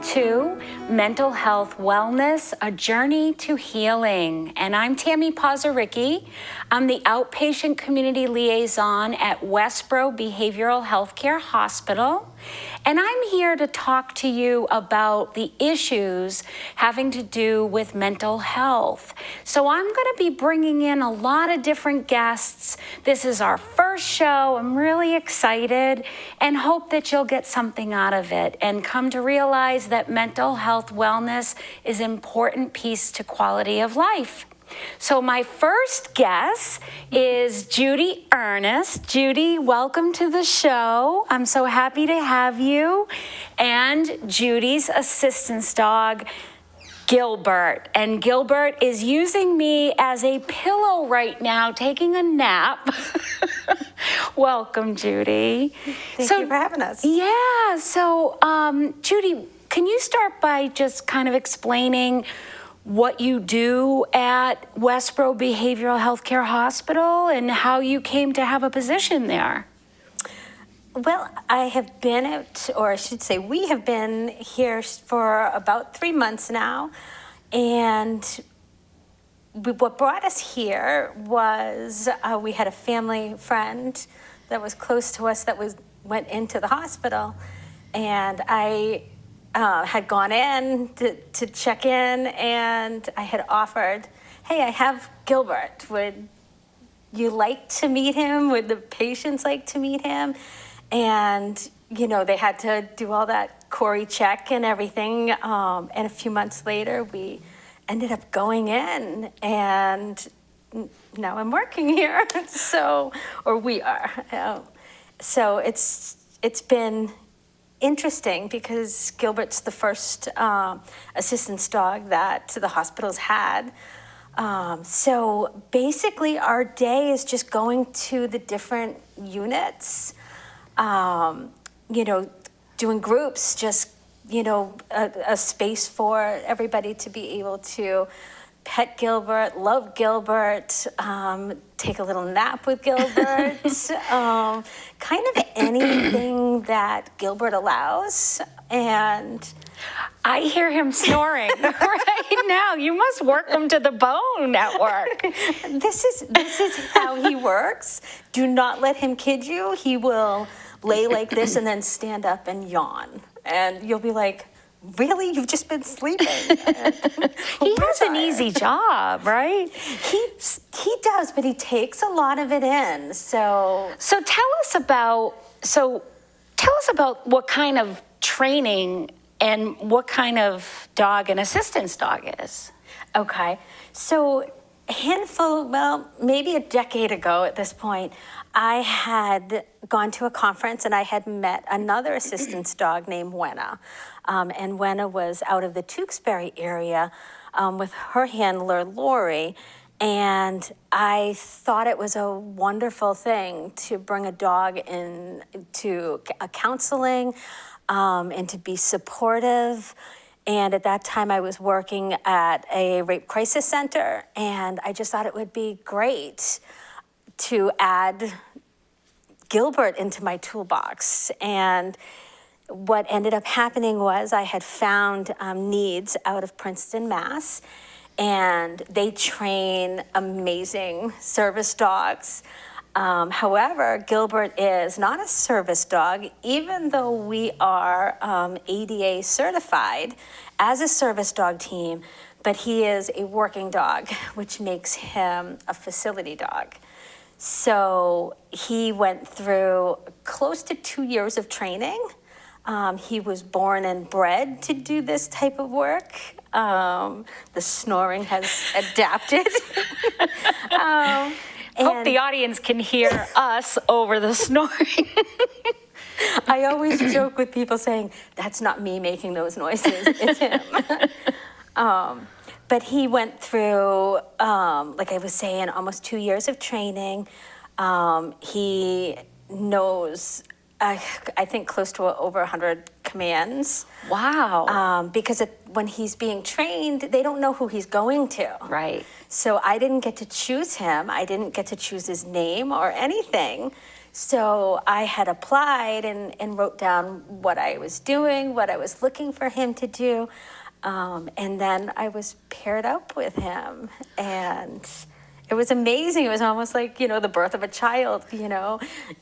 to Mental Health Wellness, A Journey to Healing. And I'm Tammy Pozerycki. I'm the Outpatient Community Liaison at Westborough Behavioral Healthcare Hospital. And I'm here to talk to you about the issues having to do with mental health. So I'm going to be bringing in a lot of different guests. This is our first show. I'm really excited and hope that you'll get something out of it and come to realize that mental health wellness is an important piece to quality of life. So my first guest is Judi Earnest. Judi, welcome to the show. I'm so happy to have you. And Judi's assistance dog, Gilbert. And Gilbert is using me as a pillow right now, taking a nap. Welcome, Judi. Thank you for having us. Yeah, so Judi, can you start by just kind of explaining what you do at Westborough Behavioral Healthcare Hospital and how you came to have a position there? Well, I have been at, or I should say, we have been here for about 3 months now. And what brought us here was we had a family friend that was close to us that went into the hospital. And I had gone in to check in, and I had offered, hey, I have Gilbert. Would you like to meet him? Would the patients like to meet him? And, you know, they had to do all that Corey check and everything. And a few months later, we ended up going in, and now I'm working here. Or we are. So it's been interesting because Gilbert's the first assistance dog that the hospital's had. So basically our day is just going to the different units, doing groups, just, a space for everybody to be able to pet Gilbert, love Gilbert, take a little nap with Gilbert, kind of anything that Gilbert allows. And I hear him snoring right now. You must work him to the bone at work. This is how he works. Do not let him kid you. He will lay like this and then stand up and yawn. And you'll be like, really? You've just been sleeping. He has an easy job, right? He does, but he takes a lot of it in. So tell us about what kind of training and what kind of dog an assistance dog is. Okay. So maybe a decade ago at this point, I had gone to a conference and I had met another assistance dog named Wenna. And Wenna was out of the Tewksbury area with her handler, Lori. And I thought it was a wonderful thing to bring a dog in to a counseling and to be supportive. And at that time I was working at a rape crisis center, and I just thought it would be great to add Gilbert into my toolbox. And what ended up happening was I had found Needs out of Princeton, Mass., and they train amazing service dogs. However, Gilbert is not a service dog, even though we are ADA certified as a service dog team, but he is a working dog, which makes him a facility dog. So he went through close to 2 years of training. He was born and bred to do this type of work. The snoring has adapted. Hope the audience can hear us over the snoring. I always joke with people saying, that's not me making those noises, it's him. But he went through, like I was saying, almost 2 years of training. He knows, I think, close to over 100 commands. Wow. Because when he's being trained, they don't know who he's going to. Right. So I didn't get to choose him. I didn't get to choose his name or anything. So I had applied and wrote down what I was doing, what I was looking for him to do. And then I was paired up with him. And it was amazing. It was almost like, the birth of a child,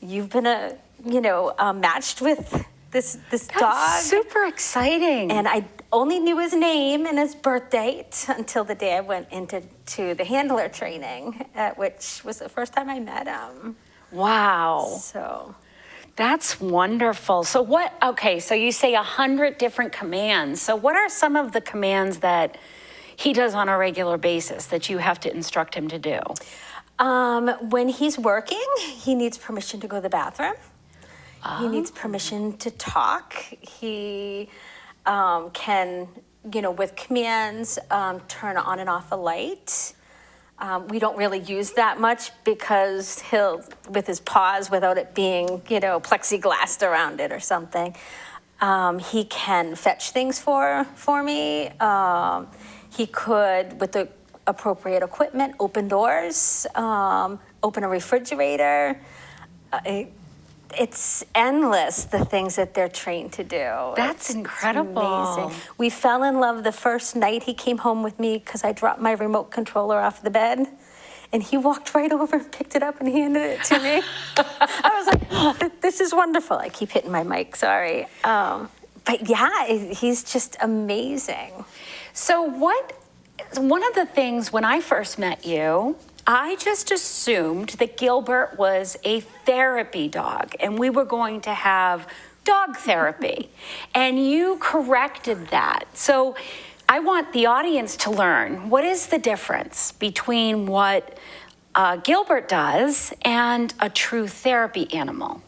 You've been, matched with this dog. That's super exciting. And I only knew his name and his birth date until the day I went into the handler training, which was the first time I met him. Wow. So that's wonderful. So so you say 100 different commands. So what are some of the commands that he does on a regular basis that you have to instruct him to do? When he's working, he needs permission to go to the bathroom. He needs permission to talk. He can, with commands, turn on and off a light. We don't really use that much because he'll, with his paws, without it being, plexiglassed around it or something. He can fetch things for me. He could, with the appropriate equipment, open doors, open a refrigerator. It's endless, the things that they're trained to do. That's incredible. It's amazing. We fell in love the first night he came home with me because I dropped my remote controller off the bed. And he walked right over and picked it up and handed it to me. I was like, oh, this is wonderful. I keep hitting my mic, sorry. But yeah, he's just amazing. So one of the things when I first met you, I just assumed that Gilbert was a therapy dog and we were going to have dog therapy. And you corrected that. So I want the audience to learn, what is the difference between what Gilbert does and a true therapy animal?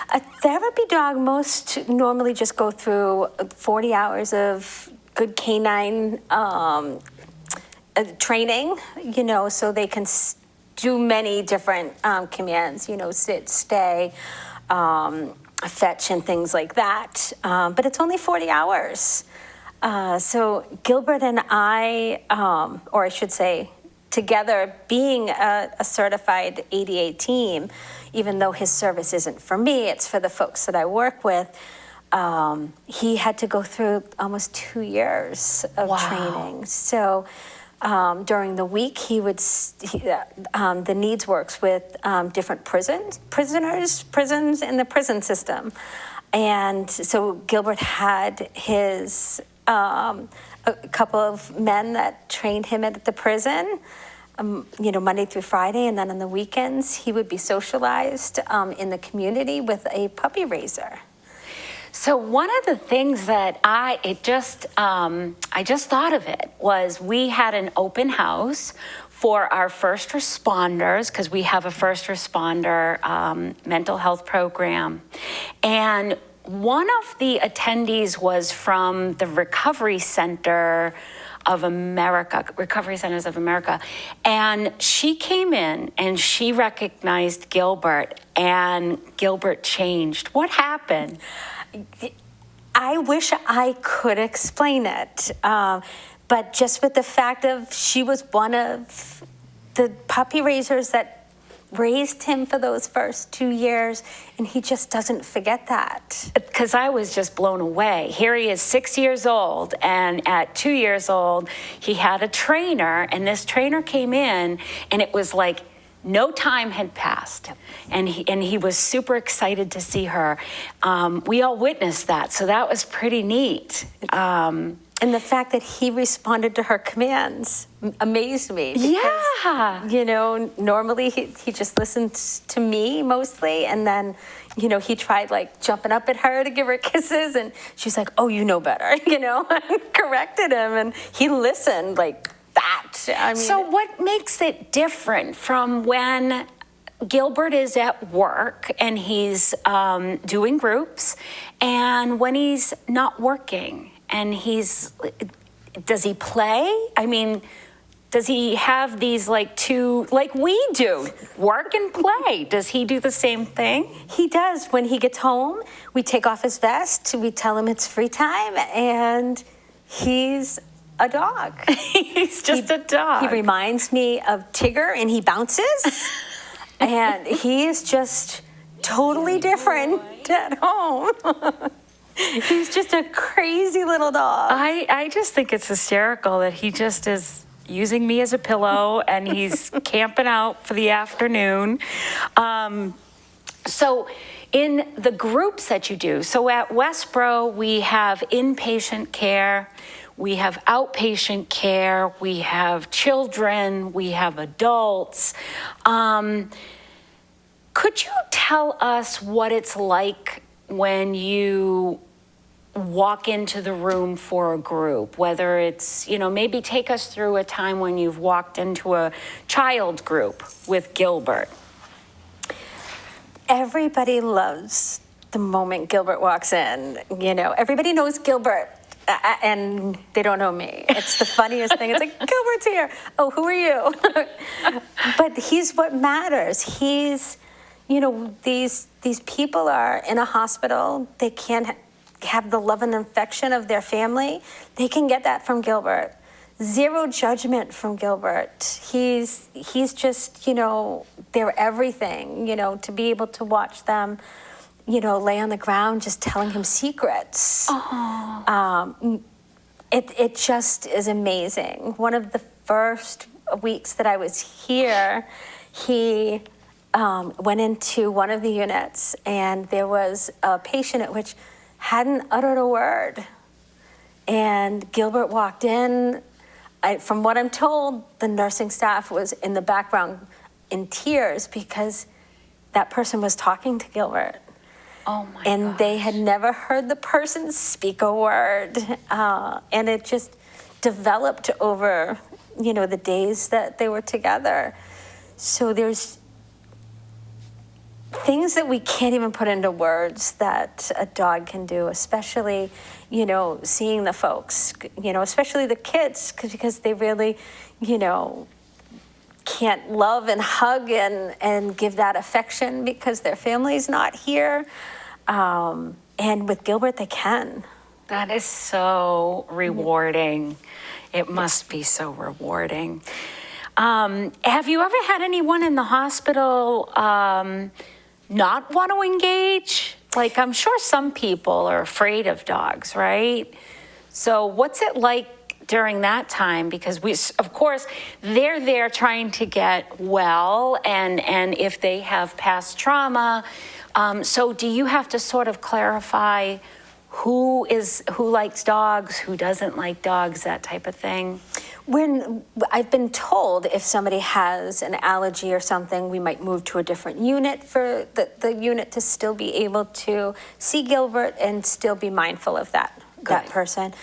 A therapy dog most normally just go through 40 hours of good canine training, so they can do many different commands, sit, stay, fetch, and things like that. But it's only 40 hours. So Gilbert and I, or I should say, together being a certified ADA team, even though his service isn't for me, it's for the folks that I work with, he had to go through almost 2 years of training. So during the week, he would, the needs works with different prisons in the prison system. And so Gilbert had his, a couple of men that trained him at the prison, Monday through Friday, and then on the weekends, he would be socialized in the community with a puppy raiser. So one of the things that I just thought of it was we had an open house for our first responders because we have a first responder mental health program. And one of the attendees was from the Recovery Centers of America. And she came in and she recognized Gilbert and Gilbert changed. What happened? I wish I could explain it, but just with the fact of she was one of the puppy raisers that raised him for those first 2 years, and he just doesn't forget that. Because I was just blown away. Here he is 6 years old, and at 2 years old, he had a trainer, and this trainer came in, and it was like no time had passed. Yep. And he was super excited to see her. We all witnessed that, so that was pretty neat. And the fact that he responded to her commands amazed me. Because, normally he just listens to me mostly. And then, he tried like jumping up at her to give her kisses. And she's like, oh, you know better, and corrected him. And he listened like that. I mean, so what makes it different from when Gilbert is at work and he's doing groups and when he's not working? And does he play? I mean, does he have these two, like we do, work and play? Does he do the same thing? He does. When he gets home, we take off his vest, we tell him it's free time, and he's a dog. He's just a dog. He reminds me of Tigger, and he bounces. And he is just totally different at home. He's just a crazy little dog. I just think it's hysterical that he just is using me as a pillow and he's camping out for the afternoon. So in the groups that you do, so at Westborough, we have inpatient care, we have outpatient care, we have children, we have adults. Could you tell us what it's like when you walk into the room for a group, whether it's, maybe take us through a time when you've walked into a child group with Gilbert. Everybody loves the moment Gilbert walks in. Everybody knows Gilbert, and they don't know me. It's the funniest thing. It's like, Gilbert's here. Oh, who are you? But he's what matters. He's, these people are in a hospital. They can't have the love and affection of their family. They can get that from Gilbert. Zero judgment from Gilbert. He's just, they're everything, to be able to watch them, lay on the ground just telling him secrets. It just is amazing. One of the first weeks that I was here, he went into one of the units and there was a patient at which hadn't uttered a word. And Gilbert walked in. From what I'm told, the nursing staff was in the background in tears because that person was talking to Gilbert. Oh my And gosh. they had never heard the person speak a word. And it just developed over, the days that they were together. So there's things that we can't even put into words that a dog can do, especially, seeing the folks, especially the kids, because they really, can't love and hug and give that affection because their family's not here. And with Gilbert, they can. That is so rewarding. It must be so rewarding. Have you ever had anyone in the hospital not want to engage? Like, I'm sure some people are afraid of dogs, right? So what's it like during that time? Because of course, they're there trying to get well, and if they have past trauma, so do you have to sort of clarify who likes dogs, who doesn't like dogs, that type of thing? When I've been told if somebody has an allergy or something, we might move to a different unit for the unit to still be able to see Gilbert and still be mindful of that person.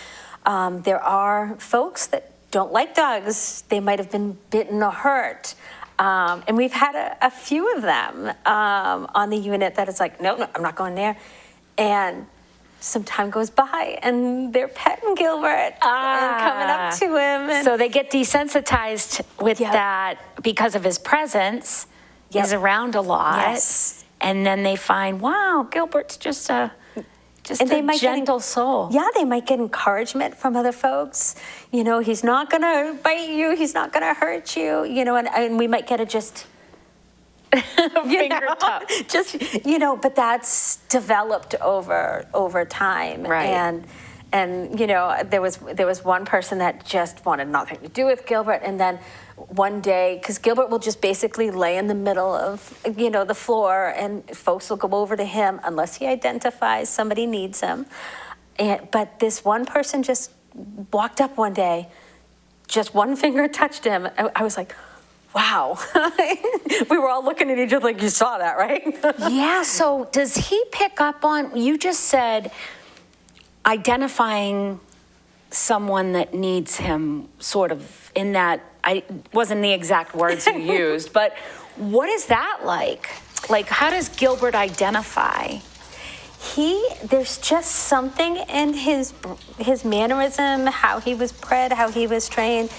There are folks that don't like dogs. They might have been bitten or hurt. And we've had a few of them on the unit that is like, no, I'm not going there. And some time goes by and they're petting Gilbert and coming up to him. And so they get desensitized with that because of his presence. He's around a lot. Yes. And then they find, wow, Gilbert's just a gentle soul. Yeah, they might get encouragement from other folks. He's not going to bite you. He's not going to hurt you. And we might get a just... finger top. But that's developed over time. Right. And there was one person that just wanted nothing to do with Gilbert, and then one day, because Gilbert will just basically lay in the middle of the floor, and folks will go over to him unless he identifies somebody needs him. But this one person just walked up one day, just one finger touched him. I was like, wow. We were all looking at each other like, you saw that, right? Yeah, so does he pick up on, you just said identifying someone that needs him, sort of in that, wasn't the exact words you used, but what is that like? Like, how does Gilbert identify? There's just something in his mannerism, how he was bred, how he was trained,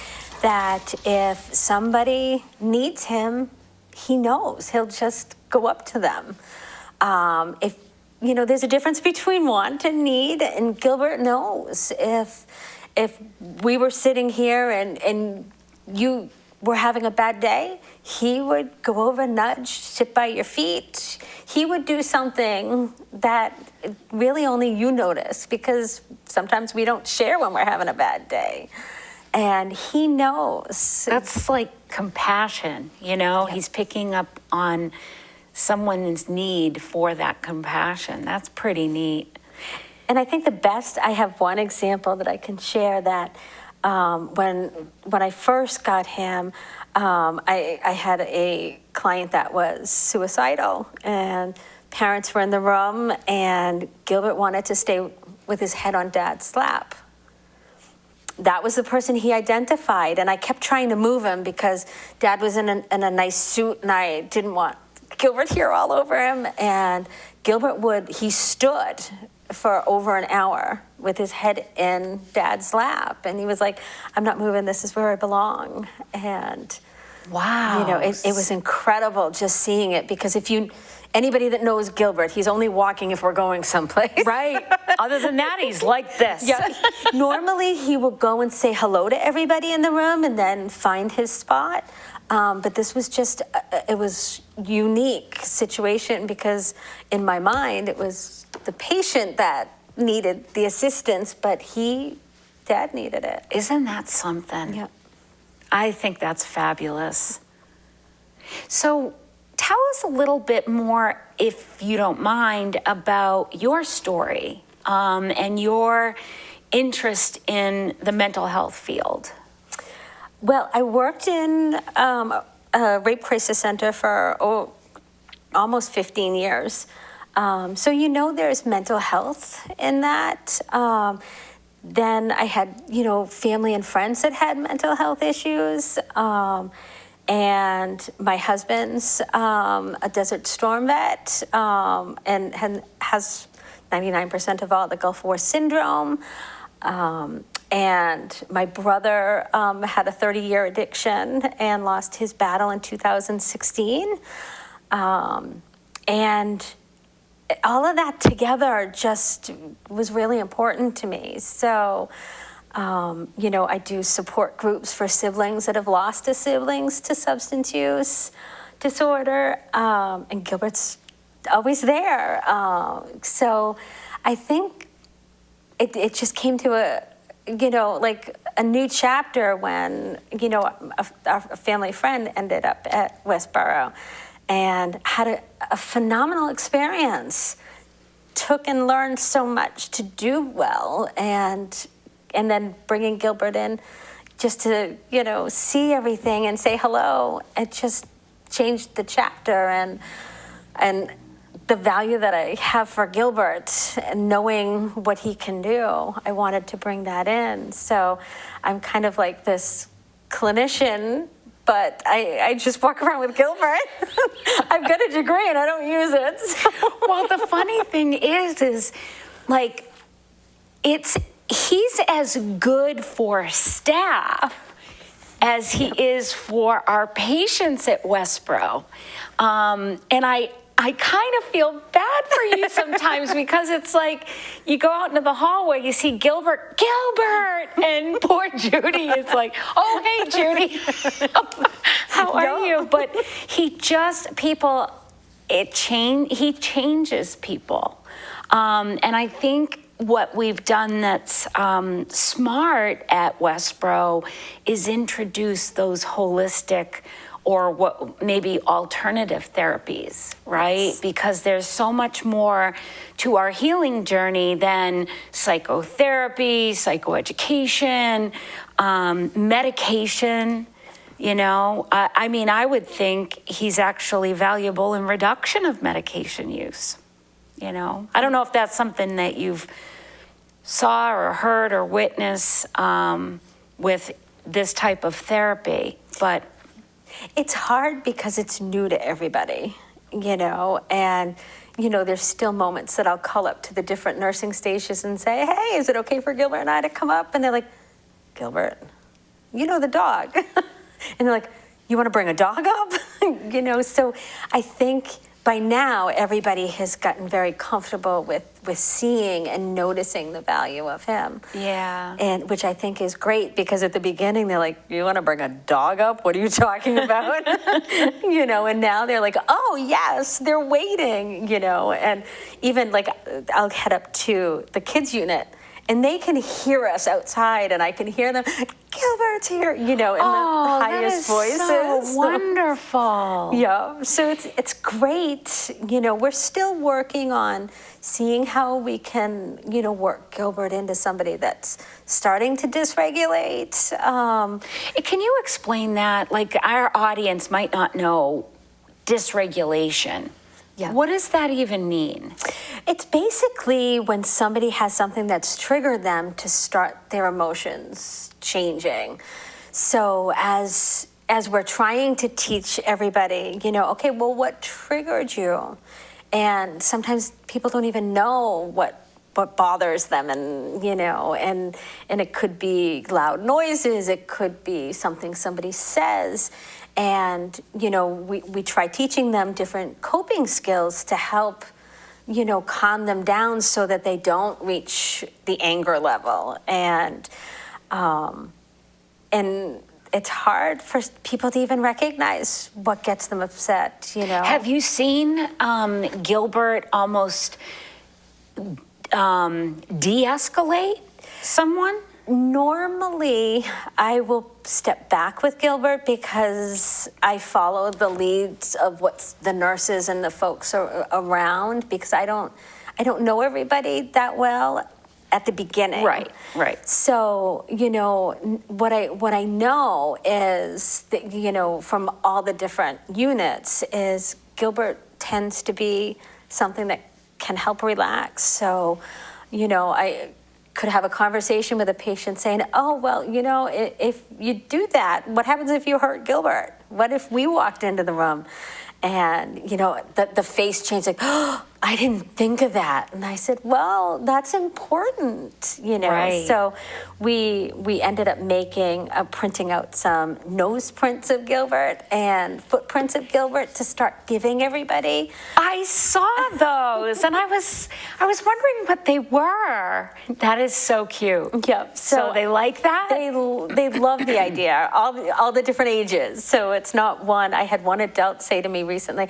that if somebody needs him, he knows. He'll just go up to them. There's a difference between want and need, and Gilbert knows. If we were sitting here and you were having a bad day, he would go over, nudge, sit by your feet. He would do something that really only you notice, because sometimes we don't share when we're having a bad day. And he knows. That's like compassion, you know? He's picking up on someone's need for that compassion. That's pretty neat. And I think I have one example that I can share, that when I first got him, I had a client that was suicidal, and parents were in the room, and Gilbert wanted to stay with his head on Dad's lap. That was the person he identified, and I kept trying to move him because Dad was in a nice suit, and I didn't want Gilbert here all over him. And he stood for over an hour with his head in Dad's lap, and he was like, "I'm not moving, this is where I belong." And wow, it was incredible just seeing it, because anybody that knows Gilbert, he's only walking if we're going someplace. Right. Other than that, he's like this. Yeah. Normally, he will go and say hello to everybody in the room and then find his spot. But this was just, it was unique situation, because in my mind, it was the patient that needed the assistance, but Dad needed it. Isn't that something? Yeah. I think that's fabulous. So tell us a little bit more, if you don't mind, about your story and your interest in the mental health field. Well, I worked in a rape crisis center for almost 15 years. So there's mental health in that. Then I had, family and friends that had mental health issues. And my husband's a Desert Storm vet, and has 99% of all the Gulf War syndrome. And my brother had a 30-year addiction and lost his battle in 2016. And all of that together just was really important to me. So, I do support groups for siblings that have lost siblings to substance use disorder, and Gilbert's always there. So I think it just came to a new chapter when, a family friend ended up at Westborough and had a phenomenal experience, took and learned so much to do well, and then bringing Gilbert in just to, see everything and say hello. It just changed the chapter, and the value that I have for Gilbert and knowing what he can do, I wanted to bring that in. So I'm kind of like this clinician, but I just walk around with Gilbert. I've got a degree and I don't use it. So. Well, the funny thing is like, he's as good for staff as he is for our patients at Westborough. And I kind of feel bad for you sometimes, because it's like you go out into the hallway, you see Gilbert, and poor Judi is like, "Oh, hey, Judi, how are you?" But he changes people. And I think what we've done that's smart at Westborough is introduce those holistic, or what maybe alternative therapies, right? Yes. Because there's so much more to our healing journey than psychotherapy, psychoeducation, medication, I would think he's actually valuable in reduction of medication use, I don't know if that's something that you've saw or heard or witnessed with this type of therapy, but it's hard because it's new to everybody, and, there's still moments that I'll call up to the different nursing stations and say, "Hey, is it okay for Gilbert and I to come up?" And they're like, "Gilbert, the dog." And they're like, "You want to bring a dog up?" So I think by now, everybody has gotten very comfortable with seeing and noticing the value of him. Yeah. And which I think is great, because at the beginning they're like, "You want to bring a dog up? What are you talking about?" And now they're like, "Oh yes, they're waiting," and even like I'll head up to the kids unit and they can hear us outside, and I can hear them, "Gilbert's here," in the highest voices. So wonderful. Yeah, so it's great. We're still working on seeing how we can, work Gilbert into somebody that's starting to dysregulate. Can you explain that? Like, our audience might not know dysregulation. Yeah. What does that even mean? It's basically when somebody has something that's triggered them to start their emotions changing. So as we're trying to teach everybody, okay, well, what triggered you? And sometimes people don't even know what bothers them, and it could be loud noises, it could be something somebody says. And, we try teaching them different coping skills to help, calm them down so that they don't reach the anger level. And it's hard for people to even recognize what gets them upset, Have you seen Gilbert almost de-escalate someone? Normally, I will step back with Gilbert because I follow the leads of what's the nurses and the folks around, because I don't know everybody that well at the beginning. Right. So, what I know is that, from all the different units, is Gilbert tends to be something that can help relax. So, I could have a conversation with a patient saying, "Oh, well, if you do that, what happens if you hurt Gilbert? What if we walked into the room?" And, the face changed, like, "Oh, I didn't think of that." And I said, "Well, that's important, Right. So we ended up printing out some nose prints of Gilbert and footprints of Gilbert to start giving everybody. I saw those, and I was wondering what they were. That is so cute. Yep. So they like that? They love the idea, all the different ages. So it's not one. I had one adult say to me recently,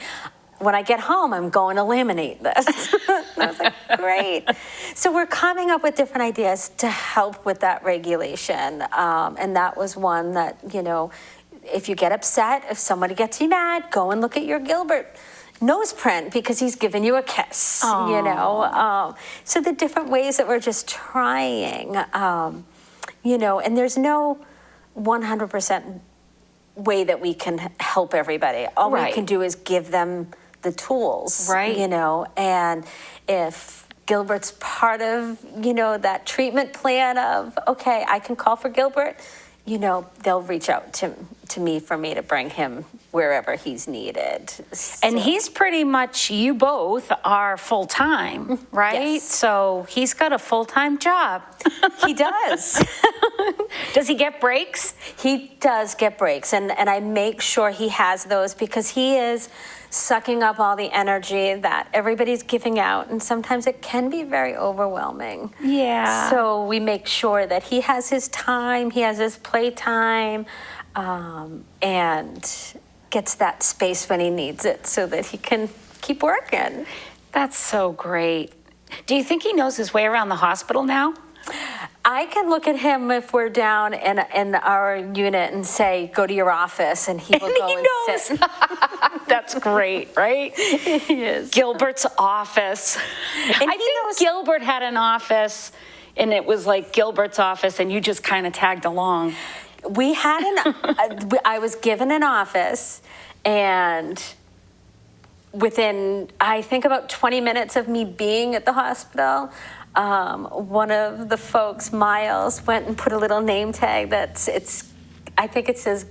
"When I get home, I'm going to laminate this." And I was like, great. So we're coming up with different ideas to help with that regulation. And that was one that, if you get upset, if somebody gets you mad, go and look at your Gilbert nose print, because he's giving you a kiss, so the different ways that we're just trying, and there's no 100% way that we can help everybody. All we Right. can do is give them the tools, Right. And if Gilbert's part of, that treatment plan of, okay, I can call for Gilbert, they'll reach out to me for me to bring him wherever he's needed. And he's pretty much, you both are full-time, right? Yes. So he's got a full-time job. He does. Does he get breaks? He does get breaks, and I make sure he has those, because he is sucking up all the energy that everybody's giving out, and sometimes it can be very overwhelming. Yeah. So we make sure that he has his time, he has his playtime, and gets that space when he needs it so that he can keep working. That's so great. Do you think he knows his way around the hospital now? I can look at him if we're down in our unit and say, "Go to your office," and he will go and sit. That's great, right? He is. Gilbert's office. And I think Gilbert had an office, and it was like Gilbert's office, and you just kind of tagged along. We had I was given an office, and within, I think, about 20 minutes of me being at the hospital, one of the folks, Miles, went and put a little name tag I think it says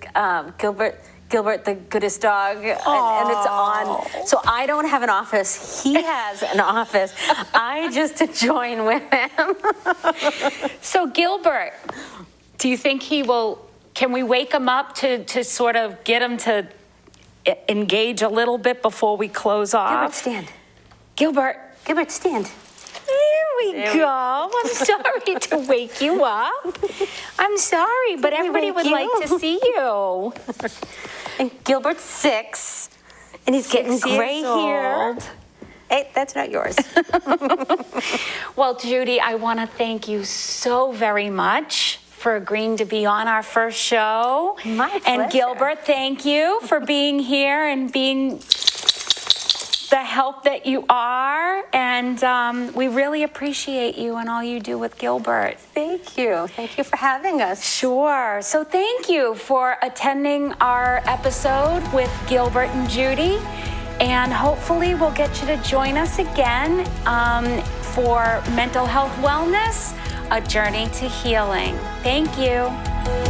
Gilbert the goodest dog, and it's on. So I don't have an office. He has an office. I just join with him. So Gilbert, do you think he will, can we wake him up to sort of get him to engage a little bit before we close Gilbert, off. stand. Gilbert. Gilbert, stand. There we go. I'm sorry to wake you up. I'm sorry, but everybody would like to see you. And Gilbert's 6, and he's getting 6 gray years hair. old. Hey, that's not yours. Well, Judi, I want to thank you so very much for agreeing to be on our first show. My And pleasure. Gilbert, thank you for being here and being the help that you are. And we really appreciate you and all you do with Gilbert. Thank you. Thank you for having us. Sure. So thank you for attending our episode with Gilbert and Judi. And hopefully we'll get you to join us again for Mental Health Wellness, a journey to healing. Thank you.